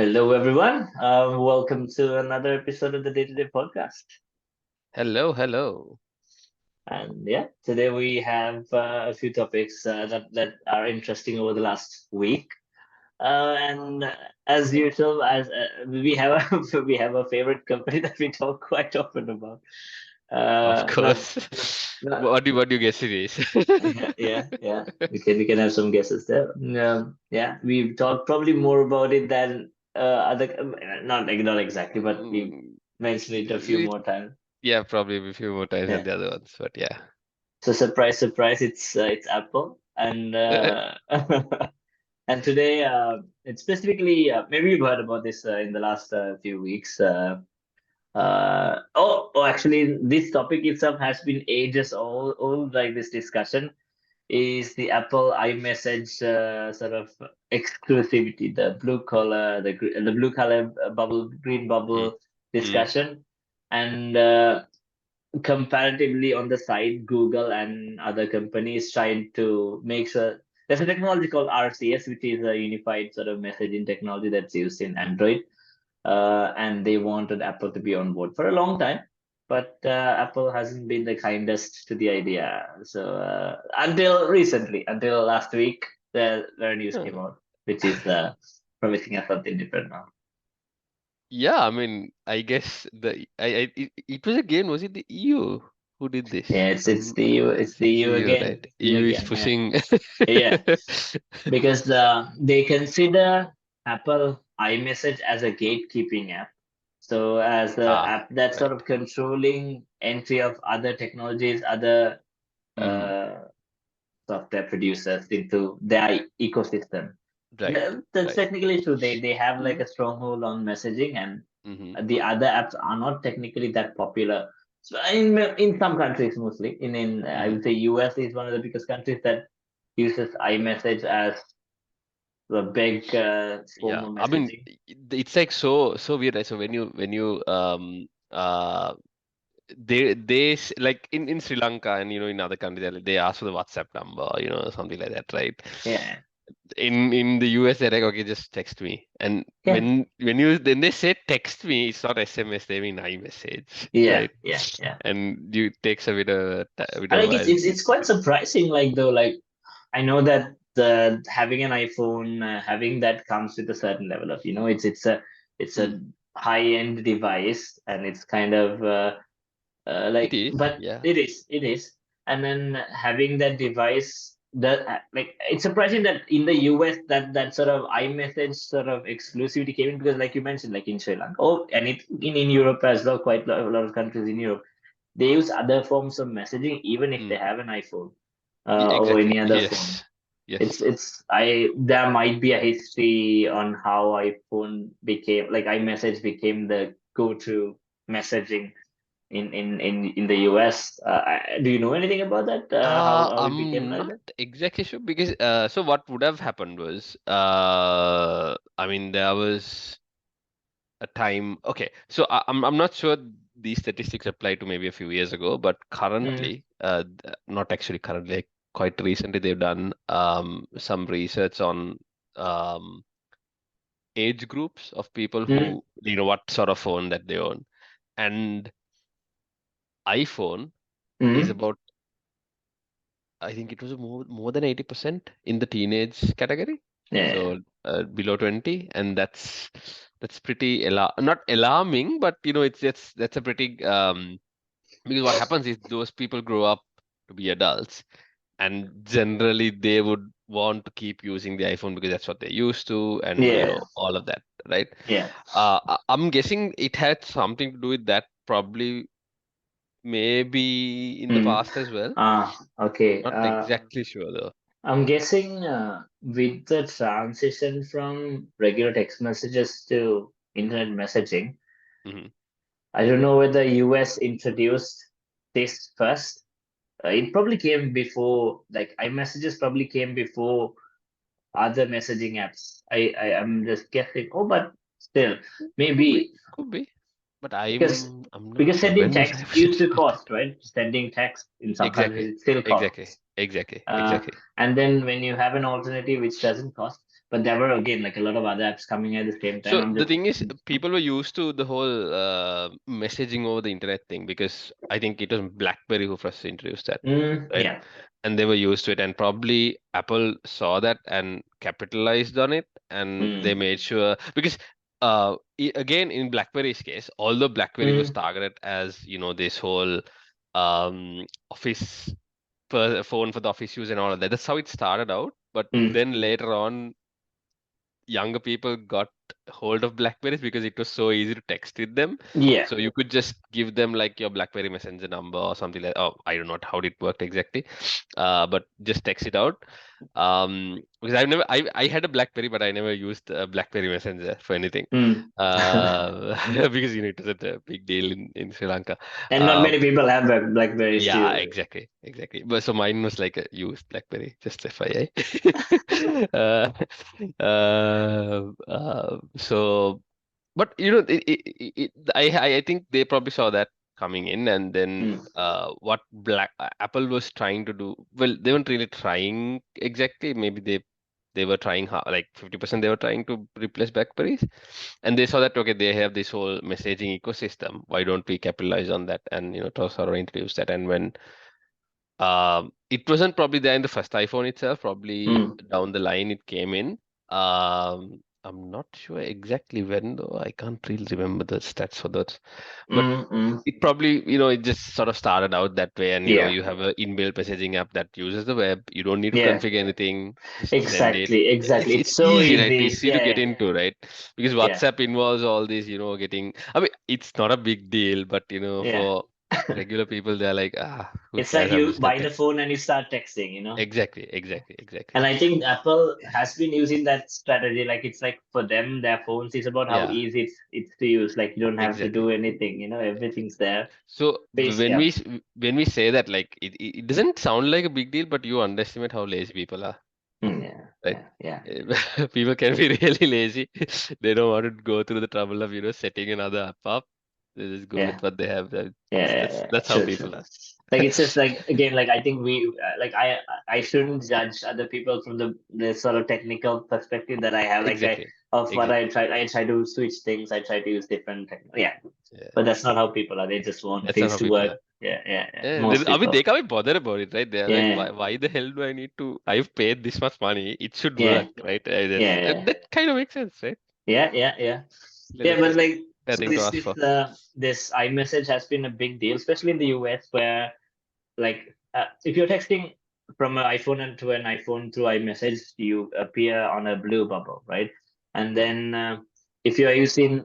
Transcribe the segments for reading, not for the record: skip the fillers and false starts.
Hello, everyone. Welcome to another episode of the Day-to-Day podcast. Hello. And yeah, today we have a few topics that are interesting over the last week. And as usual, as we have we have a favorite company that we talk quite often about. Of Not, course. not What do you guess it is? yeah. We can have some guesses there. Yeah, we've talked probably more about it than other. Not exactly, but we Mm, mentioned it a few it- more times. yeah, probably a few more times than Yeah. the other ones, but yeah. So surprise, surprise, it's Apple, and and today it's specifically maybe you've heard about this in the last few weeks. Actually, this topic itself has been ages old. Like this discussion is the Apple iMessage sort of exclusivity, the blue color, the blue color bubble, green Mm, bubble mm, discussion, and comparatively on the side, Google and other companies tried to make sure there's a technology called RCS, which is a unified sort of messaging technology that's used in Android. And they wanted Apple to be on board for a long time, but Apple hasn't been the kindest to the idea. So until recently, until last week, the news came huh. out, which is promising us something different now. Yeah, I mean, I guess it was again, was it the EU who did this? Yeah, it's the EU EU, again, right? EU EU is again. Yeah. pushing. Yeah, because they consider Apple iMessage as a gatekeeping app. So as the Ah, app that's sort right. of controlling entry of other technologies, other Mm, uh, software producers into their ecosystem. right, That's right. technically true. They have like Mm, a stronghold on messaging, and mm-hmm, the other apps are not technically that popular. So in some countries, mostly in I mm. would say US is one of the biggest countries that uses iMessage as the big form Yeah, of I mean, messaging. it's like so weird, right? So when you like in Sri Lanka and in other countries they ask for the WhatsApp number, something like that, right? Yeah, In the US they're like, okay, just text me. And yeah, when they say text me, it's not SMS, they mean iMessage, yeah, right? yeah, yeah. And you takes a bit I of like while. it's quite surprising. Like though, like I know that the having an iPhone, having that comes with a certain level of it's Mm, a high end device, and it's kind of it like, is, but yeah. it is, and then having that device that like it's surprising that in the US that sort of iMessage sort of exclusivity came in, because like you mentioned, like in Sri Lanka, and in Europe as well, quite a lot of countries in Europe, they use other forms of messaging even if they Mm, have an iPhone or exactly. any other phone. Yes. Yes. It's there might be a history on how iPhone became, like iMessage became the go-to messaging in the US. Do you know anything about that? How it became I'm like not that? exactly sure because so what would have happened was I mean there was a time. Okay, so I'm not sure these statistics apply to maybe a few years ago, but Mm, currently not actually currently, like, quite recently they've done some research on um age groups of people mm, who what sort of phone that they own, and iPhone is mm. about, I think it was more than 80% in the teenage category. Yeah, So below 20, and that's pretty not alarming, but it's that's a pretty because what happens is those people grow up to be adults, and generally they would want to keep using the iPhone because that's what they're used to, and yeah, all of that, right? yeah. I'm guessing it had something to do with that, probably maybe in the Mm. past as well. Okay. Not exactly sure though. I'm guessing with the transition from regular text messages to internet messaging, Hmm. I don't know whether US introduced this first. It probably came before, like iMessages probably came before other messaging apps. I'm just guessing. Oh, but still, Could be, maybe could be, but because I'm not because sure. sending When was text used to iMessage first? cost, right? Sending text in some countries Exactly, it still exactly, costs. exactly, Uh, exactly. and then when you have an alternative which doesn't cost, but there were again like a lot of other apps coming at the same time. So I'm the just thing is, people were used to the whole messaging over the internet thing because I think it was BlackBerry who first introduced that, right? yeah. And they were used to it, and probably Apple saw that and capitalized on it, and they Mm, made sure because again in BlackBerry's case, although BlackBerry was mm, targeted as this whole office phone for the office use and all of that, that's how it started out. But mm, then later on, younger people got hold of Blackberries because it was so easy to text with them. yeah. So you could just give them like your BlackBerry Messenger number or something like. Oh, I don't know how it worked exactly, but just text it out. Because I had a BlackBerry, but I never used BlackBerry Messenger for anything. Mm. Because it wasn't a big deal in Sri Lanka. And not Uh, many people have Blackberries yeah, too. exactly. But so mine was like a used BlackBerry, just FYI. uh, so, but I think they probably saw that coming in, and then Mm, what Apple was trying to do. Well, they weren't really trying exactly. Maybe they were trying like 50% they were trying to replace BlackBerries, and they saw that okay, they have this whole messaging ecosystem. Why don't we capitalize on that and sort of introduce that? And when it wasn't probably there in the first iPhone itself. Probably mm, down the line it came in. I'm not sure exactly when though. I can't really remember the stats for that. But mm. it probably, it just sort of started out that way. And Yeah, you have an inbuilt messaging app that uses the web. You don't need to yeah. configure anything. Just send it. Exactly. It's It's so easy, right? easy. Easy to Yeah, get yeah, into, right? Because yeah, WhatsApp involves all these, getting. I mean, it's not a big deal, but yeah. for Yeah. regular people, they're like, who It's like cares? I'm you just gonna buy the text. phone and you start texting. Exactly. And I think Apple has been using that strategy. Like it's like for them, their phones is about how Yeah, easy it's to use. Like you don't have to do exactly. anything. Everything's there. So Yeah. when we say that, like it doesn't sound like a big deal, but you underestimate how lazy people are, Yeah, right? yeah. People can be really lazy. They don't want to go through the trouble of setting another app up. They just go Yeah. with what they have. Yeah. That's how True, true. people are. Like it's just like again, like I think I shouldn't judge other people from the sort of technical perspective that I have. Like Exactly, of what exactly. I try to switch things. I try to use different yeah. Yeah, But that's not how people are. They just want that's not things how to people work. are. Yeah. Yeah, Most I mean, people. they can't be bothered about it, right? They're like, Yeah, why the hell do I need to? I've paid this much money. It should yeah, work, right? yeah, That kind of makes sense, right? yeah. Yeah, but That's like fair so thing to ask for. this iMessage has been a big deal, especially in the US, where like if you're texting from an iPhone and to an iPhone through iMessage, you appear on a blue bubble, right? And Mm. then if you are using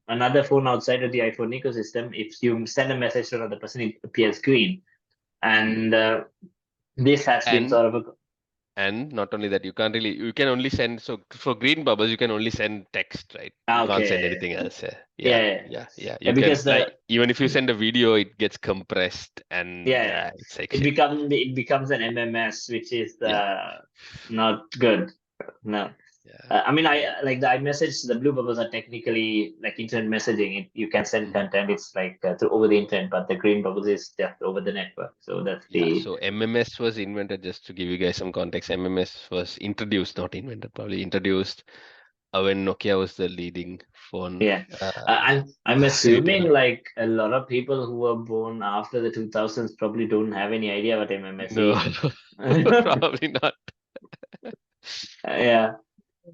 another phone outside of the iPhone ecosystem, if you send a message to another person, it appears green. And this has been And sort of a not only that, you can only send, so for green bubbles, you can only send text, right? You can't send okay, anything else. yeah, yeah, You can because like even if you send a video, it gets compressed and yeah, it's like shit. it becomes an MMS, which is Yeah. not good. No. Yeah. I mean, Yeah. like the iMessage, the blue bubbles are technically like internet messaging. You can send Mhm. content. It's like through over the internet, but the green bubbles is just over the network. So that's Yeah, the so MMS was invented, just to give you guys some context. MMS was introduced, not invented, probably introduced when Nokia was the leading phone. yeah. Uh, I'm assuming retailer. like a lot of people who were born after the 2000s probably don't have any idea what MMS No, is. probably not. Yeah.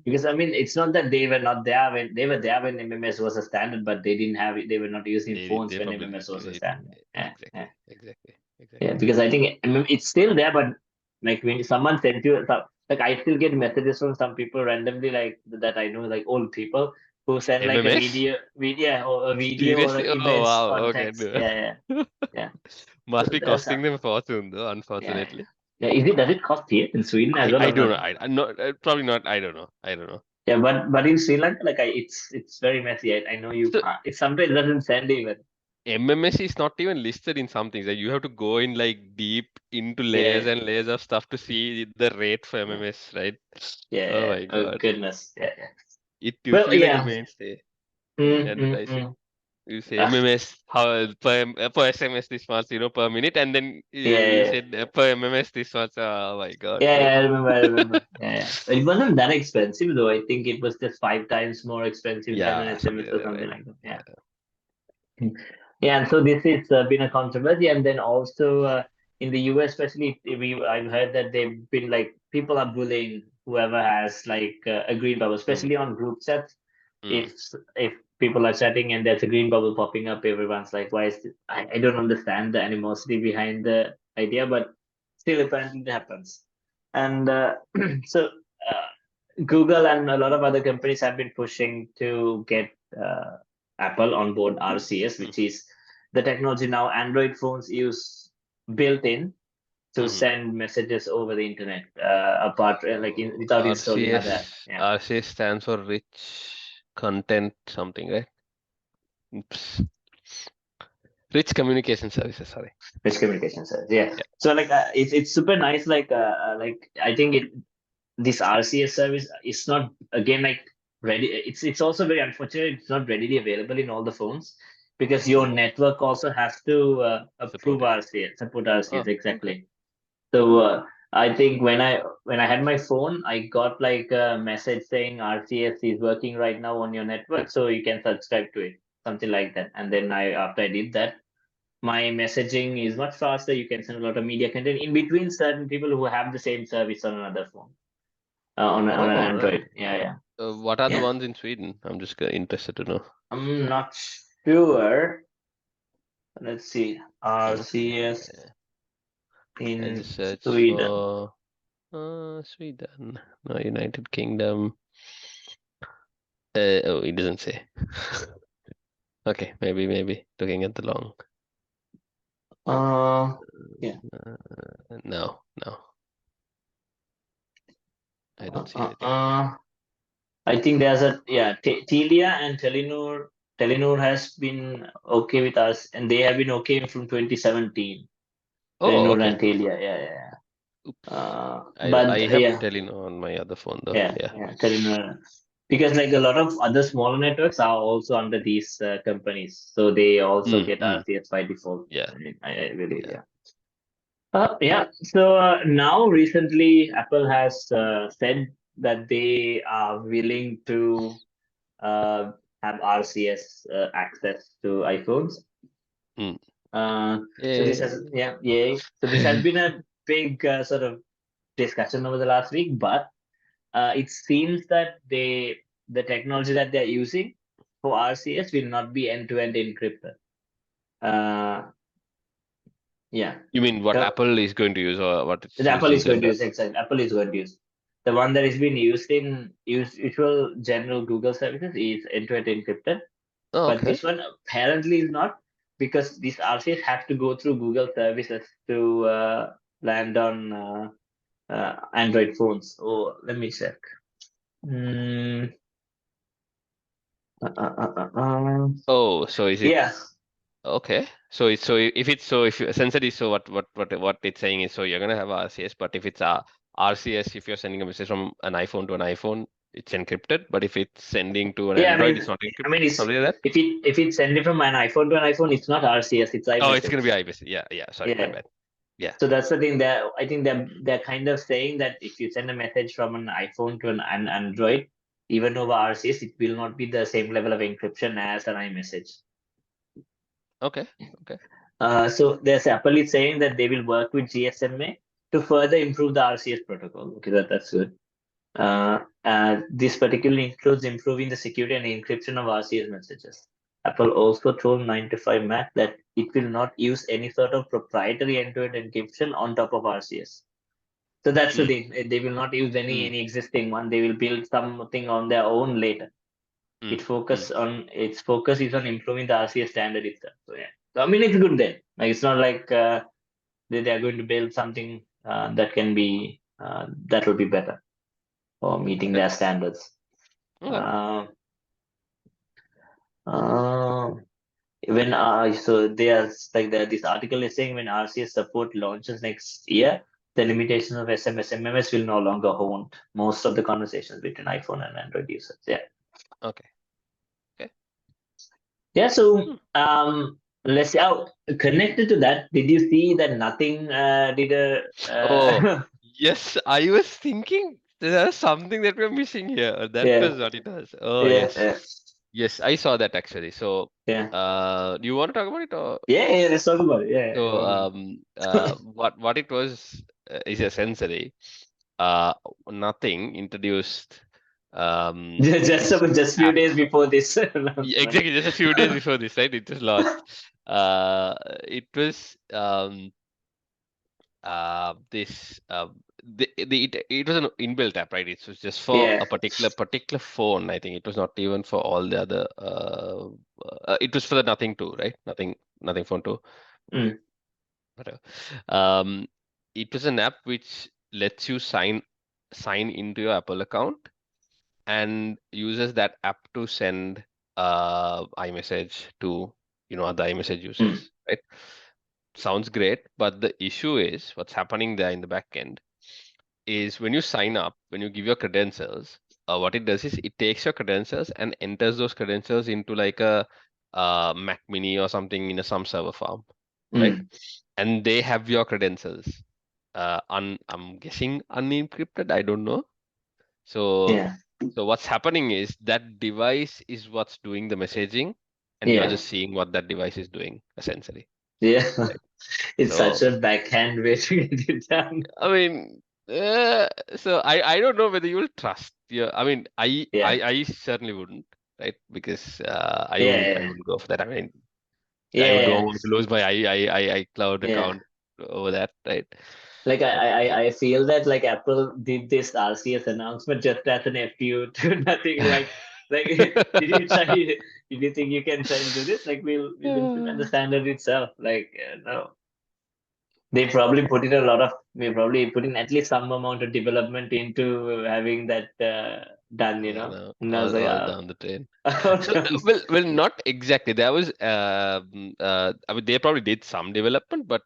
Because I mean, it's not that they were not there when they were there when MMS was a standard, but they didn't have it. They were not using phones They when probably MMS didn't was use a it. standard. Yeah. Yeah, Exactly. because I think it's still there, but like when someone sends you, like I still get messages from some people randomly, like that I know, like old people who send like a MMS? video or a video or Seriously? an Oh, image wow. on Okay, text. no. Yeah. So Must be there's costing them a fortune, though, yeah, unfortunately. yeah. Does it cost here in Sweden as well I or don't not? know. I'm not, probably not. I don't know. Yeah, but in Sri Lanka, like it's very messy. I know you So can't. It sometimes doesn't send even. MMS is not even listed in some things. Like you have to go in like deep into layers Yeah, and layers of stuff to see the rate for yeah, MMS, right? Oh yeah. my Oh God. goodness. Yeah. It used to Well, be like a yeah. mainstay in Mm, mm, advertising. mm. You say MMS how per SMS this much, per minute, and then you Yeah, said per MMS this much. Oh my God, yeah, bro. I remember. I remember. Yeah. It wasn't that expensive though. I think it was just 5 times more expensive than an Yeah, something SMS or like that, something right? like that. Yeah. Yeah. Yeah, and so this has been a controversy, and then also in the US, especially, I've heard that they've been like people are bullying whoever has like a green bubble, Mm, especially on group chats. mm, If people are chatting and there's a green bubble popping up, everyone's like, "Why is this?" I don't understand the animosity behind the idea, but still, apparently, it happens. And so Google and a lot of other companies have been pushing to get uh, Apple on board RCS, mm, which is the technology now Android phones use built in to mm. send messages over the internet, apart without installing other. RCS Yeah, RCS stands for rich content something, right? Oops. Rich communication services. Sorry. rich communication service. Yeah, Yeah. so it's super nice. Like I think this RCS service is not again like ready. It's also very unfortunate. It's not readily available in all the phones because your Mm. network also has to Support approve it. RCS, support RCS Oh, okay. exactly. So I think when I had my phone, I got like a message saying RCS is working right now on your network, so you can subscribe to it, something like that. And then after I did that, my messaging is much faster. You can send a lot of media content in between certain people who have the same service on another phone, on an Oh, right. Android. Yeah, yeah, What are the yeah. ones in Sweden? I'm just interested to know. I'm not sure. Let's see. RCS Okay. I'll in just search Sweden. for Sweden. No, United Kingdom. Oh, it doesn't say. Okay, maybe looking at the long. Uh, yeah. No, no, I Uh, don't see uh, anything. uh, I think there's a yeah. Telia and Telenor. Telenor has been okay with us, and they have been okay from 2017. Oh, Telenor okay. and Telia. Yeah, yeah, yeah. Oops. I But have yeah, Telenor on my other phone though. yeah, Yeah. yeah. Telenor. Because like a lot of other smaller networks are also under these companies, so they also Mm, get mm. RCS by default. Yeah, I believe, yeah. yeah. Yeah. So now recently, Apple has said that they are willing to uh, have RCS access to iPhones. Mm. So this has, Yay. yeah, yay. So this has been a big sort of discussion over the last week, but it seems that the technology that they're using for RCS will not be end-to-end encrypted. Uh, yeah. You mean what So Apple is going to use or what it's the Apple used in is going to general? use exactly. Apple is going to use the one that is being used in usual general Google services is end-to-end encrypted, Oh, but okay. this one apparently is not because these RCS have to go through Google services to land on Android phones. Oh, let me check. Mm, uh, uh, uh, uh, uh. Oh, so is it Yeah, okay? If it's if sensor is so what it's saying is so you're gonna have RCS, but if it's RCS, if you're sending a message from an iPhone to an iPhone, it's encrypted. But if it's sending to an yeah. Android, it's not I encrypted. mean, it's Something like that. if it's sending from an iPhone to an iPhone, it's not RCS, it's Oh, it's iMessage. gonna be iMessage. Yeah, yeah. Sorry, my Yeah. bad. Yeah. So that's the thing that I think they're kind of saying that if you send a message from an iPhone to an Android, even over RCS, it will not be the same level of encryption as an iMessage. Okay. Okay. So there's Apple is saying that they will work with GSMA to further improve the RCS protocol. Okay, that's good. This particularly includes improving the security and encryption of RCS messages. Apple also told 9to5 Mac that it will not use any sort of proprietary end-to-end encryption on top of RCS. So that's the Mm, thing. They will not use any mm, any existing one. They will build something on their own later. mm, mm. Its focus is on improving the RCS standard itself. So yeah. So I mean it's good then. Like it's not like they are going to build something that will be better for meeting Okay. their standards. Okay. Uh, uh, when so there's like this article is saying when RCS support launches next year, the limitations of SMS MMS will no longer haunt most of the conversations between iPhone and Android users. Yeah. Okay. Okay. Yeah, so let's see. Oh, connected to that, did you see that nothing did a Oh, yes, I was thinking there's something that we're missing here. That yeah, was what it was. Oh, yeah, yes. Yes, I saw that actually. So, yeah, do you want to talk about it, or yeah. Let's talk about it. Yeah, so yeah. what it was is essentially uh nothing introduced this Just few app. days before this Exactly, announcement. just a few days before this, right? It was launched. It was this it was an inbuilt app, right? It was just for Yeah. a particular phone. I think it was not even for all the other. It was for the Nothing 2, right? Nothing Phone 2. Mm, Whatever. Um, it was an app which lets you sign into your Apple account and uses that app to send iMessage to other iMessage mm, users, right? Sounds great, but the issue is what's happening there in the back end is when you sign up, when you give your credentials, what it does is it takes your credentials and enters those credentials into like a Mac Mini or something in some server farm, right? mm. And they have your credentials. I'm guessing unencrypted. I don't know. So, Yeah, so what's happening is that device is what's doing the messaging, and you're yeah, just seeing what that device is doing, essentially. yeah. Right? It's such So, a backhand way to get it done. I mean, so I don't know whether you will trust. Yeah, I mean, Yeah, I certainly wouldn't, right? Because I yeah, wouldn't go for that. I mean, I would don't yeah, want to lose my iCloud yeah. account over that, right? Like But I feel that like Apple did this RCS announcement just as an FU to nothing. Like did you try? Did you think you can try to do this? Like we'll implement the standard itself. Like no, they probably put in a lot of. We probably put in at least some amount of development into having that done. You yeah, know, no, and I was like, all down the drain. Well, oh, not exactly. There was, I mean, they probably did some development, but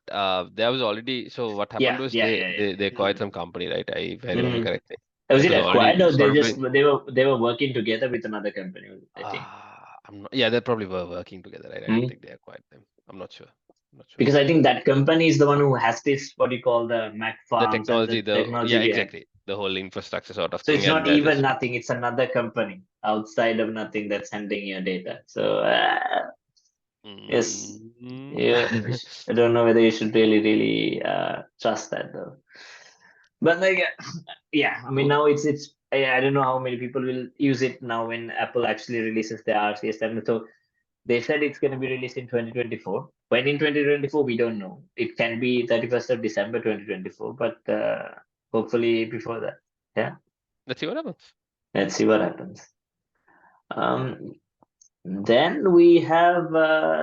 there was already. So what happened yeah, was yeah, they yeah, they, they yeah. acquired some company, right? If I remember Mm. correctly, Was it it was acquired already or they sort of just doing. they were working together with another company? I think. I'm not. Yeah, they probably were working together, right? I don't Mm. think they acquired them. I'm not sure. I'm not sure. Because I think that company is the one who has this what do you call the Mac The farms and technology, the technology yeah, behind. exactly. The whole infrastructure sort of So thing, it's and not they're even just. nothing. It's another company outside of nothing that's handling your data. So yes, Mm. yeah, I don't know whether you should really trust that though. But like yeah, I mean now it's I don't know how many people will use it now when Apple actually releases the RCS 7. So they said it's going to be released in 2024. When in 2024, we don't know. It can be 31st of December 2024, but hopefully before that. Yeah, Let's see what happens. let's see what happens. Um, then we have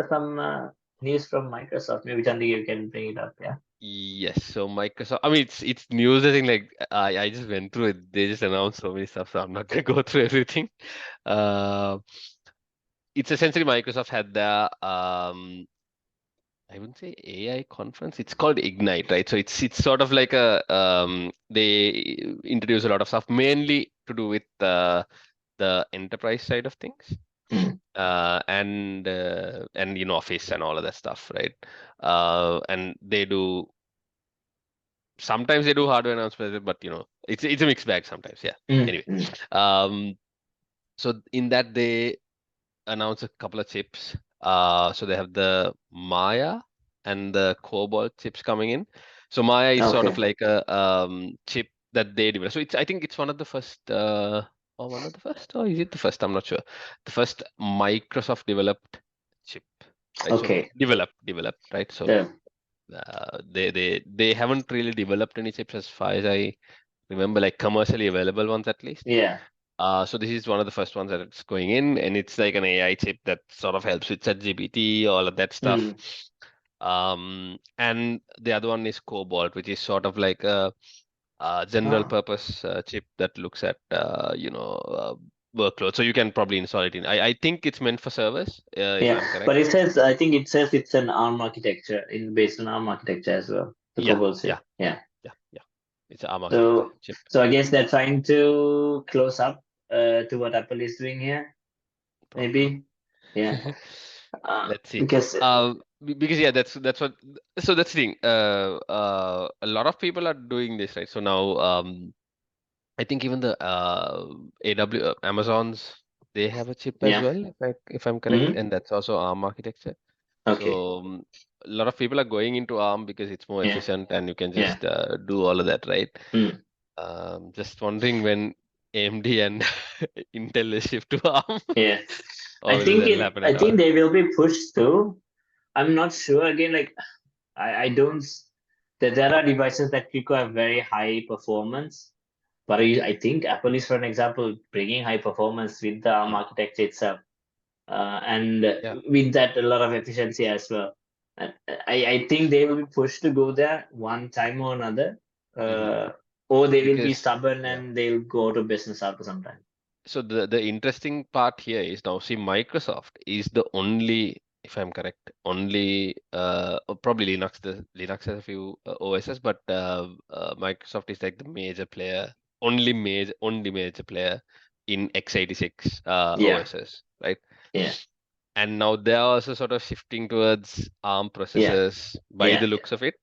some news from Microsoft. Maybe Chandi, you can bring it up. Yeah. Yes, so Microsoft. I mean, it's news. I think like I just went through it. They just announced so many stuff, so I'm not gonna go through everything. Uh, it's essentially Microsoft had their I wouldn't say AI conference. It's called Ignite, right? So it's sort of like a they introduce a lot of stuff, mainly to do with the enterprise side of things, Mm. and Office and all of that stuff, right? And sometimes they do hardware announcements, but it's a mixed bag sometimes. Yeah. Mm. Anyway, Mm. um, so in that they announce a couple of chips. So they have the Maya and the Cobalt chips coming in. So Maya is sort of Okay. like a chip that they develop. So I think it's one of the first, or one of the first, or is it the first? I'm not sure. The first Microsoft developed chip, right? So Okay. developed, right? So Yeah. they haven't really developed any chips as far as I remember, like commercially available ones at least. Yeah. So this is one of the first ones that it's going in, and it's like an AI chip that sort of helps with ChatGPT, all of that stuff. Mm. And the other one is Cobalt, which is sort of like a general Oh. purpose chip that looks at workload. So you can probably install it in. I think it's meant for servers, if Yeah, I'm correct. but it says I think it says it's an ARM architecture in based on ARM architecture as well. The Yeah, Cobalt yeah, chip. Yeah. yeah. It's an ARM architecture So chip. so I guess they're trying to close up to what Apple is doing here. Probably. Maybe. Yeah. Let's see. Because Because yeah, that's what. So that's the thing. A lot of people are doing this, right? So now, I think even the Amazons, they have a chip as yeah. well, if I'm correct, Mm, and that's also ARM architecture. okay. So a lot of people are going into ARM because it's more Yeah. efficient and you can Yeah. just do all of that, right? Mm, Just wondering when AMD and Intel will shift to ARM, yeah. or will that happen I at all? think they will be pushed through. I'm not sure. Again, like I don't. There are devices that require very high performance, but I think Apple is, for an example, bringing high performance with the ARM Mm. architecture itself, and Yeah. with that a lot of efficiency as well. And I think they will be pushed to go there one time or another, Hmm. uh, or they will be Because stubborn yeah. and they'll go to business after some time. So the interesting part here is now see Microsoft is the only, if I'm correct, only probably Linux. The Linux has a few OSs, but Microsoft is like the major player, only major player in x86 Yeah, OSs, right? yeah, And now they are also sort of shifting towards ARM yeah, processors by yeah. the looks of it.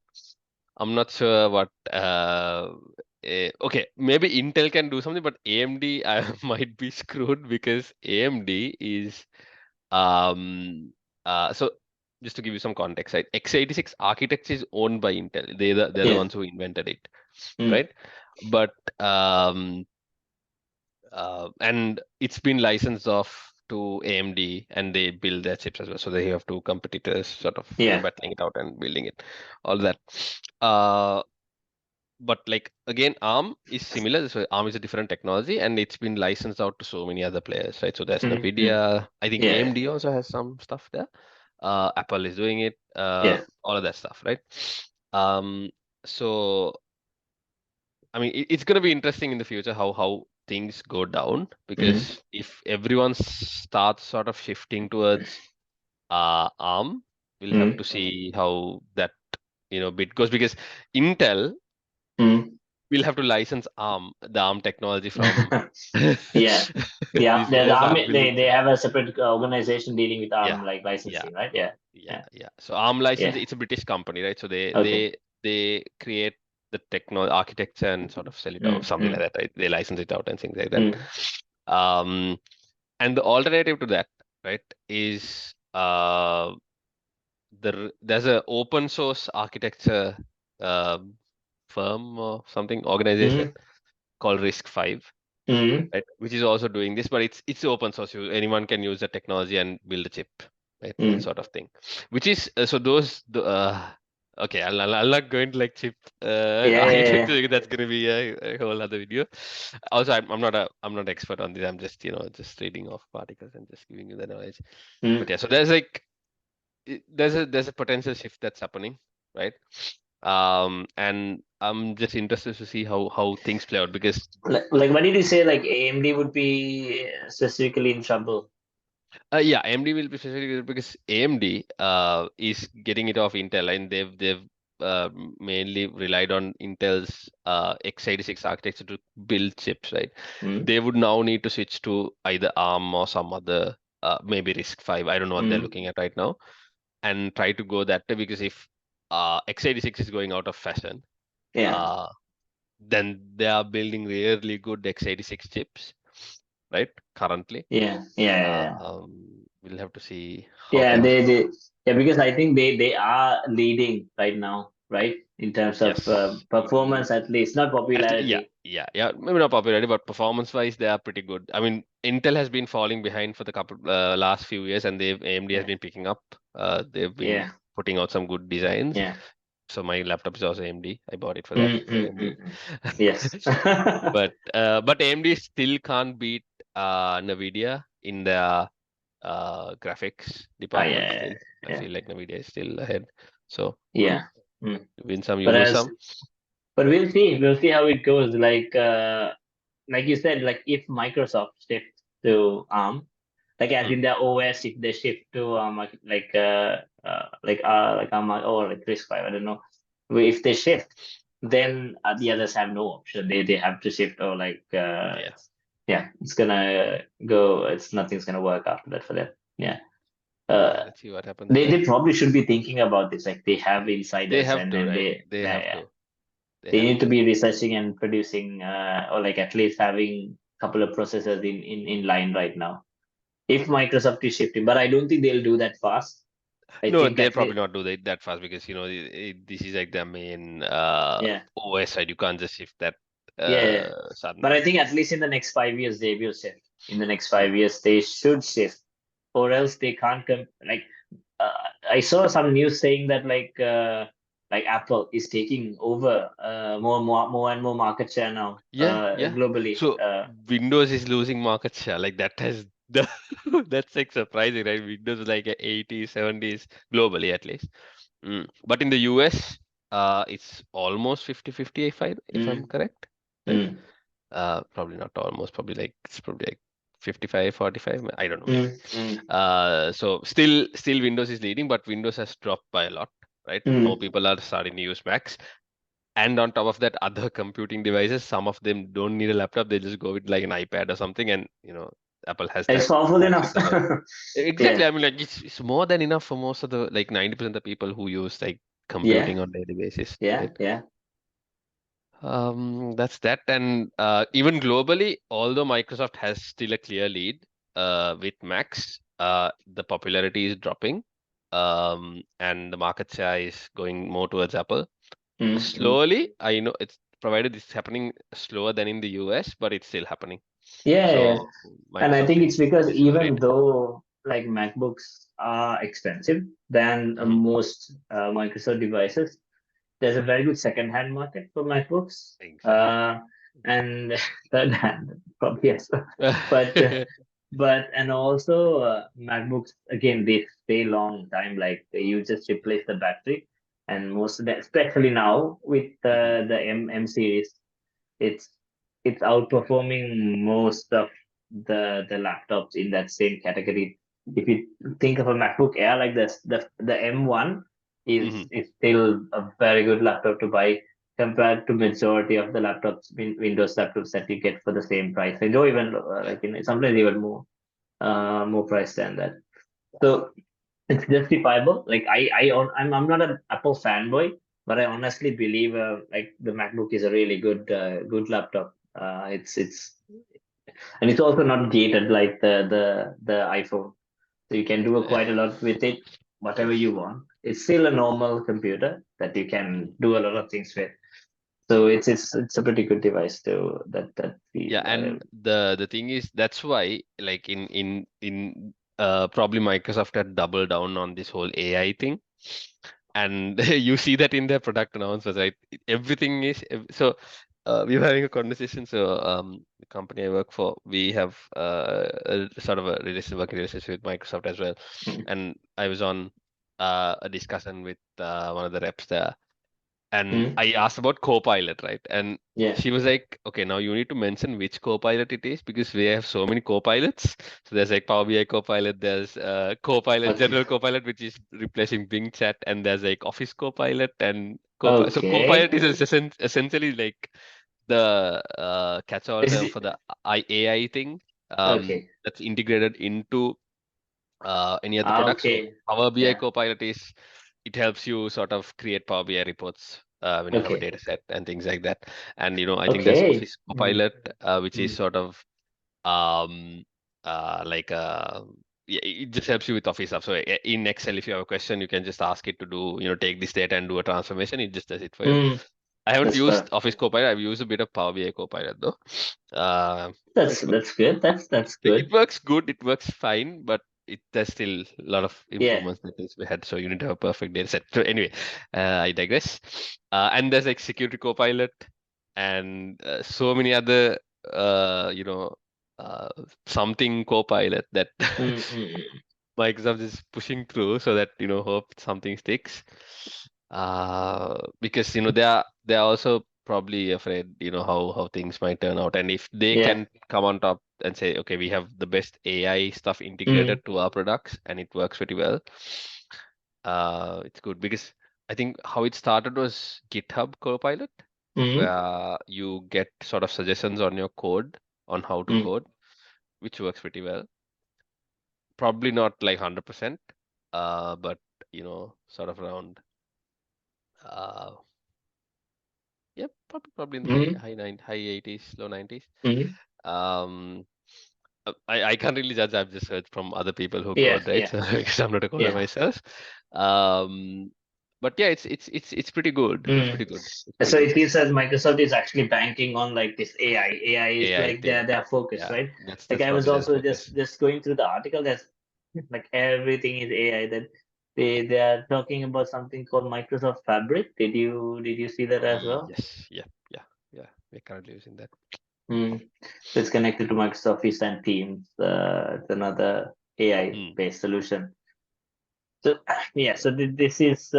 I'm not sure what. Okay, maybe Intel can do something, but AMD might be screwed because AMD is so just to give you some context, right? x86 architecture is owned by Intel. They're the Yeah. ones who invented it, Mm, right? But and it's been licensed off to AMD and they build their chips as well. So they have two competitors sort of, yeah. battling it out and building it, all that. Uh, but like again, ARM is similar. So ARM is a different technology and it's been licensed out to so many other players, right? So there's Mm, mm, NVIDIA. I think yeah. AMD also has some stuff there. Apple is doing it, Yeah. all of that stuff, right? Um, so I mean, it's going to be interesting in the future how things go down Mm, because if everyone starts sort of shifting towards ARM, we'll have mm, to see how that bit goes because Intel mm. will have to license the ARM technology from Yeah. Yeah. these The guys ARM, are building they chips. have a separate organization dealing with Yeah, ARM like yeah, licensing, right? Yeah. yeah, Yeah. yeah. So ARM license, Yeah. it's a British company, right? So they Okay. they they create the techno architecture and sort of sell it out or Mm, something like mm, that, right? They license it out and things like that. mm, Um, and the alternative to that, right, is there's a open source architecture uh, firm or something organization mm, called RISC-V, mm, right, which is also doing this, but it's open source. Anyone can use the technology and build a chip, right, mm, sort of thing. Which is so those the okay, I'll not go into like chip yeah. Yeah. architecture Yeah. because that's gonna be a whole other video. Also, I'm not expert on this. I'm just just reading off articles and just giving you the knowledge. But Mm. yeah, so there's like there's a potential shift that's happening, right? And I'm just interested to see how things play out because Like, what did you say? Like, AMD would be specifically in trouble. yeah, AMD will be specifically because AMD is getting it off Intel, and they've mainly relied on Intel's x86 architecture to build chips, right? Mm, They would now need to switch to either ARM or some other, maybe RISC-V. I don't know what they're mm, looking at right now, and try to go that way because if x86 is going out of fashion, yeah. uh, then they are building really good x86 chips, right? Currently. Yeah. Yeah. Yeah. Yeah. We'll have to see how Yeah, things go. yeah, because I think they are leading right now, right? In terms of Yes. performance, at least, not Yeah, popularity. yeah. Maybe not popularity, but performance-wise, they are pretty good. I mean, Intel has been falling behind for the couple last few years, and AMD has Yeah, been picking up. They've been yeah, putting out some good designs. yeah. So my laptop is also AMD. I bought it for that Mm, for mm, AMD. mm, mm. Yes. But AMD still can't beat Nvidia in the graphics Ah, department. yeah, Still, I yeah, feel like Nvidia is still ahead. So yeah. Mm. win some, you But lose as some. but we'll see how it goes. Like you said, like if Microsoft shifts to ARM, like as Hmm. in their OS, if they shift to like ARM or like RISC-V, I don't know. If they shift, then the others have no option. They have to shift or Yeah. yeah, it's gonna go. It's nothing's gonna work after that for them. Yeah. Let's see what happens They there. probably should be thinking about this. Like they have They insiders have and to, right? they They yeah, have yeah. to. They They have need to to. be researching and producing or like at least having a couple of processors in line right now. If Microsoft is shifting, but I don't think they'll do that fast. I No, think they'll at probably least not do that fast because this is like their main yeah, OS side. You can't just shift that yeah, yeah. But I suddenly. think at least in the next 5 years they will shift. In the next 5 years they should shift, or else they can't come. Like uh, I saw some news saying that like Apple is taking over more and more market share now Yeah, yeah. globally. So Windows is losing market share. Like that has the that's like surprising, right? Windows is like a 80s, 70s globally at least. But in the US, it's almost 50-50 if I'm Mm, correct, right? mm, Probably not almost, probably like it's probably like 55-45. I don't know, maybe. mm. So still Windows is leading, but Windows has dropped by a lot, right? More Mm. people are starting to use Macs. And on top of that, other computing devices, some of them don't need a laptop. They just go with like an iPad or something, and Apple has It's that powerful enough. option. Exactly. Yeah, I mean, like it's more than enough for most of the like 90% of the people who use like yeah, computing on daily basis, yeah, right? yeah. That's that. And even globally, although Microsoft has still a clear lead with Macs, the popularity is dropping, and the market share is going more towards Apple. Mm, mm. Slowly, I know it's provided it's happening slower than in the US, but it's still happening. Yeah, yeah. So And I Microsoft think it's because is worried. even though like MacBooks are expensive than Mhm. most Microsoft devices, there's a very good second-hand market for MacBooks. Exactly. Uh, and third-hand probably yes, but and also MacBooks again they stay long time. Like you just replace the battery, and most of that, especially now with Mhm. the M series, it's it's outperforming most of the laptops in that same category. If you think of a MacBook Air like this, the M1 Mhm. is still a very good laptop to buy compared to majority of the laptops, Windows laptops that you get for the same price. They don't even like sometimes even more price than that. So it's justifiable. Like I'm not an Apple fanboy, but I honestly believe like the MacBook is a really good laptop. It's and it's also not gated like the iPhone, so you can do quite a lot with it, whatever you want. It's still a normal computer that you can do a lot of things with. So it's a pretty good device to that we Yeah, and the thing is that's why like in probably Microsoft had doubled down on this whole AI thing. And you see that in their product announcements, right? Everything is so we were having a conversation. So the company I work for, we have a sort of a working relationship with Microsoft as well. Mm, And I was on a discussion with one of the reps there, and mm, I asked about Copilot, right? And yeah. she was like, okay, now you need to mention which Copilot it is because we have so many Copilots. So there's like Power BI Copilot, there's Copilot, Okay. General Copilot, which is replacing Bing Chat, and there's like Office Copilot and Copilot. So Copilot Okay. is essentially like the catch-all Is term it for the AI thing okay? that's integrated into any other Ah, product. So okay. Power BI Yeah. Copilot is it helps you sort of create Power BI reports when you have a Okay. data set and things like that. And I think there's Okay. Office Mm, Copilot, which is mm, sort of um like yeah, it just helps you with Office stuff. So in Excel, if you have a question, you can just ask it to do, take this data and do a transformation. It just does it for you. mm. I haven't That's used fair. Office Copilot. I've used a bit of Power BI Copilot though. That's It works. that's good. That's It good. works good. It works fine, but there's still a lot of Yeah. improvements that needs to be had. So you need to have a perfect data set. So anyway, I digress. And there's like Security Copilot and so many other, uh, you know, uh, something Copilot that Mm, mm, mm. Microsoft is pushing through so that hope something sticks. Because they are also probably afraid how things might turn out, and if they Yeah. can come on top and say, okay, we have the best AI stuff integrated Mm, to our products and it works pretty well, it's good because I think how it started was GitHub Copilot, mm, where you get sort of suggestions on your code on how to mm, code, which works pretty well. Probably not like 100%. but sort of around uh, yeah, probably in the Mm-hmm. high 80s, low 90s. Mm-hmm. Um, I can't really judge. I've just heard from other people who Yeah, code, right? yeah, So because I'm not a coder yeah. myself. But yeah, it's pretty good. It's Mm. pretty good. It's So pretty it good. seems that Microsoft is actually banking on like this AI. AI is AI like thing. their focus, Yeah, right? Like that's I was probably their also focus. just going through the article. That's like everything is AI. That they are talking about something called Microsoft Fabric. Did you see that as well? Yes, yeah. We're currently using that. Mm. So it's connected to Microsoft Office and Teams. It's another AI Mm, based solution. So yeah, so this is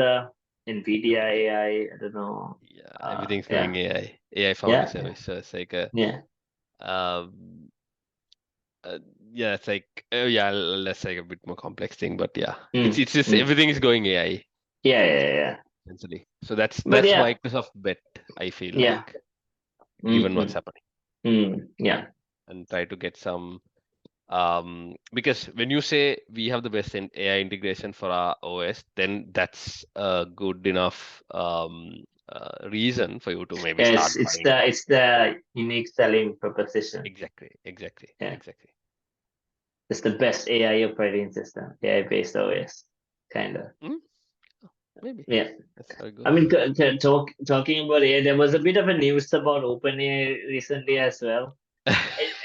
NVIDIA AI. I don't know. yeah, everything's Yeah, going AI. AI Foundry yeah, yeah, service. So it's like a yeah. um, yeah, it's like yeah, let's say a bit more complex thing, but yeah, it's Mm, it's just mm. everything is going AI Yeah, yeah, yeah. essentially. So that's But that's yeah, Microsoft bet, I feel yeah. like, given what's Mm, happening, yeah. and try to get some because when you say we have the best in AI integration for our OS, then that's a good enough reason for you to maybe Yeah, start it's buying. the unique selling proposition. Yeah, Exactly. it's the best AI operating system, AI based OS, kind of. Mm, maybe Yeah. that's how it I goes. mean, talking about AI, there was a bit of a news about OpenAI recently as well.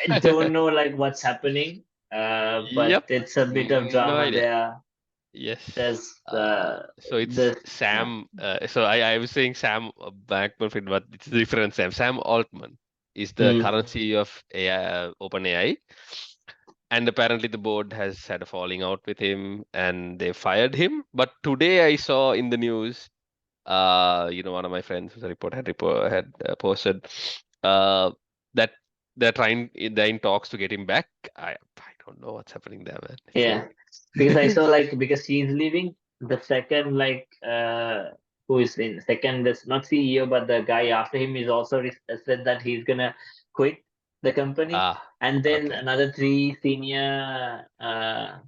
I don't know like what's happening, but Yep, it's a bit of no drama idea. there. Yes. There's So it's the yeah. Sam. So I was saying Sam Bankman-Fried, but it's a different Sam. Sam Altman is the Mm, current CEO of AI, OpenAI, and apparently the board has had a falling out with him, and they fired him. But today I saw in the news, one of my friends who's a reporter had posted uh, that they're in talks to get him back. I don't know what's happening there, man. It's like yeah, because I saw like because he's leaving the second like who is in second that's not CEO but the guy after him is also said that he's gonna quit the company, ah, and then okay. another three senior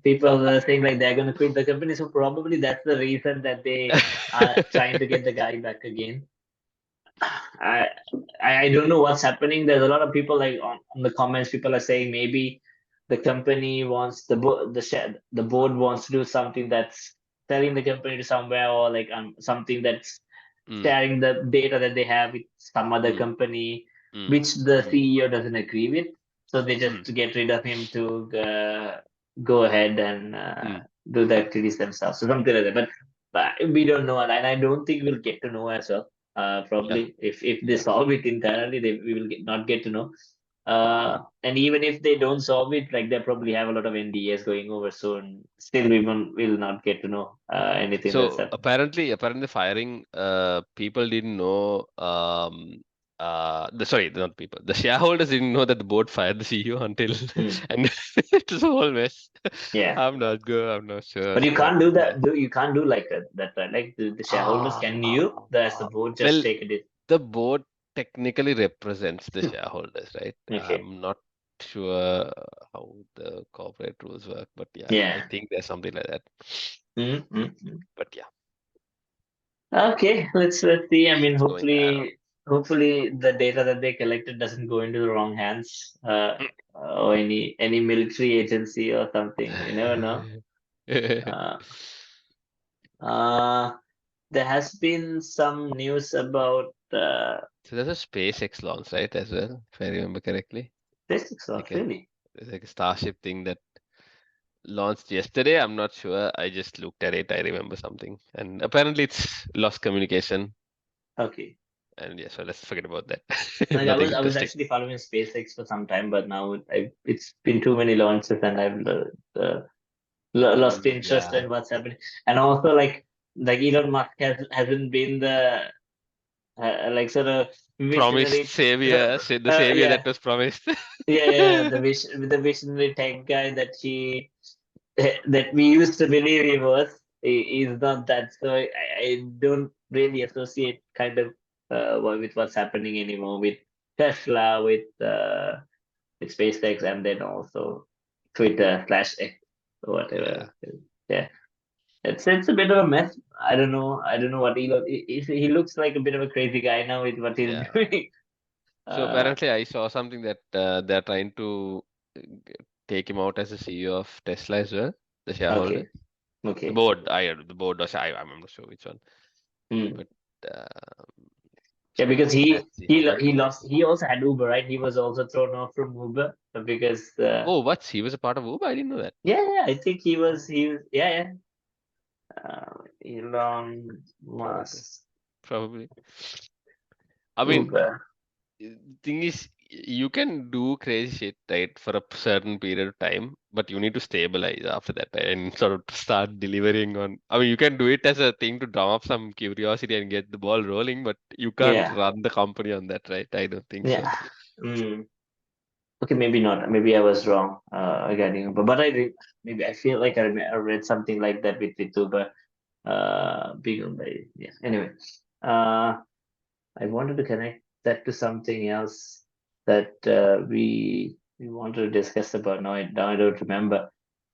people are saying like they're gonna quit the company, so probably that's the reason that they are trying to get the guy back again. I I don't know what's happening. There's a lot of people like on the comments. People are saying maybe the company wants the board wants to do something that's selling the company to somewhere, or like something that's Mm, sharing the data that they have with some other mm, company, mm, which the mm, CEO doesn't agree with. So they mm, just get rid of him to go ahead and mm. do the activities themselves. So something like that. But we don't know, and I don't think we'll get to know as well. Yeah, Probably if they yeah. solve it internally, we will not get to know. And even if they don't solve it, like they probably have a lot of NDAs going over soon. Still, we will not get to know anything that's So happening. apparently firing people didn't know sorry, not people, the shareholders didn't know that the board fired the CEO until Hmm. and it was a whole mess. Yeah, I'm not sure but what's you gonna can't do happen there. that. You can't do like that, right? Like the shareholders, can you, as the board, just Well, take it? the board technically represents the shareholders, right? Okay. I'm not sure how the corporate rules work, but yeah, I Yeah. think there's something like that. Mm-hmm. But yeah, Okay, let's see. I mean, it's going around. hopefully the data that they collected doesn't go into the wrong hands, or any military agency or something. You never know. Uh, uh, there has been some news about So there's a SpaceX launch, right, as well, if I remember correctly. physics Like stuff, a really. there's like a Starship thing that launched yesterday. I'm not sure. I just looked at it. I remember something, and apparently it's lost communication. Okay. And yeah, so let's forget about that. Like Nothing I was interesting. actually following SpaceX for some time, but now it's been too many launches, and I've lost interest Yeah. in what's happening. And also like Elon Musk hasn't been the like sort of Promised visionary. savior, the savior Yeah, that was promised. yeah, the visionary tech guy that that we used to believe he was. Is not that. So I don't really associate kind of with what's happening anymore with Tesla, with SpaceX, and then also Twitter /X or Yeah. whatever. Yeah. It's a bit of a mess. I don't know. I don't know what he looks like a bit of a crazy guy now with what he's Yeah. doing. So Uh, apparently, I saw something that they're trying to take him out as a CEO of Tesla as well, the shareholder. okay, The okay. board, the board, or I'm not sure which one. Hmm. But uh, Yeah, because let's see how that he goes. lost. He also had Uber, right? He was also thrown off from Uber because Oh, what? He was a part of Uber? I didn't know that. yeah, I think he was yeah. Elon Probably, Musk probably. I mean, Uber. thing is, you can do crazy shit, right, for a certain period of time, but you need to stabilize after that, right, and sort of start delivering on. I mean, you can do it as a thing to drum up some curiosity and get the ball rolling, but you can't Yeah, run the company on that, right? I don't think so. yeah. Mm. Okay, maybe not. Maybe I was wrong regarding Uber, but maybe I feel like I read something like that with Uber. Being owned by yeah. Anyway, I wanted to connect that to something else that we wanted to discuss about. Now I don't remember.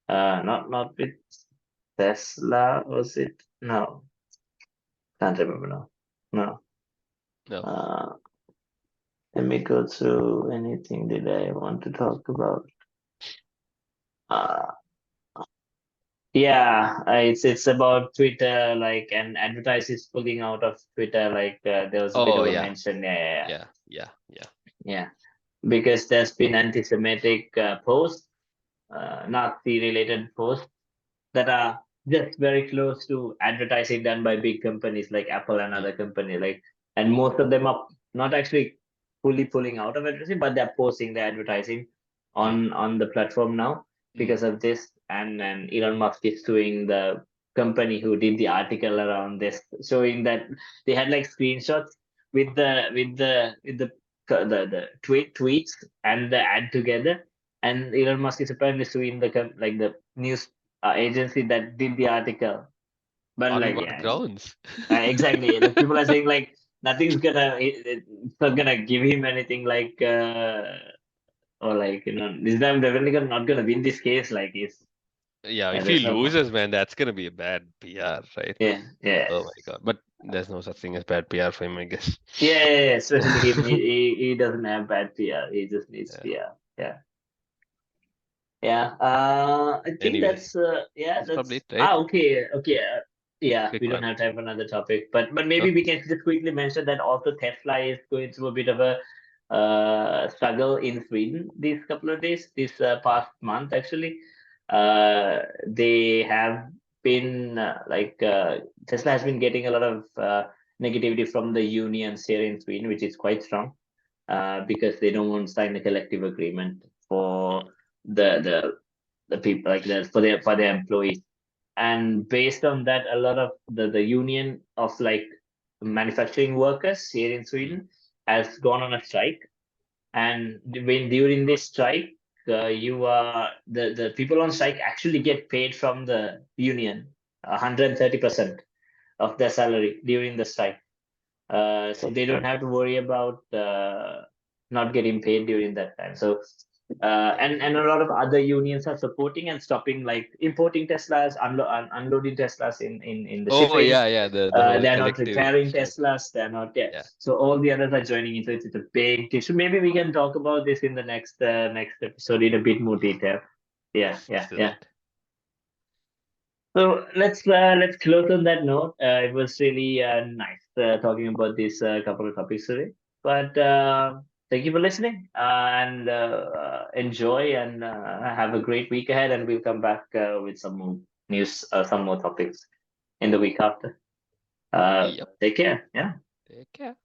Not with Tesla, was it? No, can't remember now. No. No. Uh, Let me go through anything that I want to talk about. Uh, yeah, it's about Twitter, like, and advertisers pulling out of Twitter. Like, there was a bit Oh, of a yeah. mention. Yeah, Yeah. Yeah. Yeah. yeah, because there's been anti-Semitic posts, Nazi-related posts that are just very close to advertising done by big companies like Apple and Mm, other companies. Like, and most of them are not actually fully pulling out of advertising, but they're posting the advertising mm, on the platform now mm. because of this. And Elon Musk is suing the company who did the article around this, showing that they had like screenshots with the tweets and the ad together. And Elon Musk is apparently suing like the news agency that did the article. But On like, what yeah, grounds? exactly. Like people are saying like nothing's gonna, it's not gonna give him anything like, or like this time definitely not gonna win this case. Like, it's Yeah, yeah, if he there's no point. loses, man, that's gonna be a bad PR, right? Yeah, yeah, Oh my God. But there's no such thing as bad PR for him, I guess. yeah. Especially him, he doesn't have bad PR. He just needs Yeah. PR. Yeah. Yeah, I think Anyway, that's yeah, that's probably that's it, right? okay, okay. Yeah, Quick we don't one. have time for another topic, but maybe No? we can just quickly mention that also Tesla is going through a bit of a struggle in Sweden these couple of days, this past month actually. They have been Tesla has been getting a lot of negativity from the unions here in Sweden, which is quite strong, because they don't want to sign a collective agreement for Mm, the the people like that for their employees. And based on that, a lot of the union of like manufacturing workers here in mm, Sweden has gone on a strike. And when during this strike, you are the people on strike actually get paid from the union 130% of their salary during the strike. So they don't have to worry about not getting paid during that time. So and a lot of other unions are supporting and stopping like importing Teslas, unloading Teslas in the oh shipping. yeah, yeah, the whole They're not collective repairing strike. Teslas. They're not there. Yeah, So all the others are joining in. So it's a big issue. Maybe we can talk about this in the next episode in a bit more detail. Yeah, let's yeah, do yeah. that. So let's close on that note. It was really nice talking about this couple of topics today. But thank you for listening and enjoy and have a great week ahead. And we'll come back with some more news, some more topics in the week after. Yep. Take care. Yeah. Take care.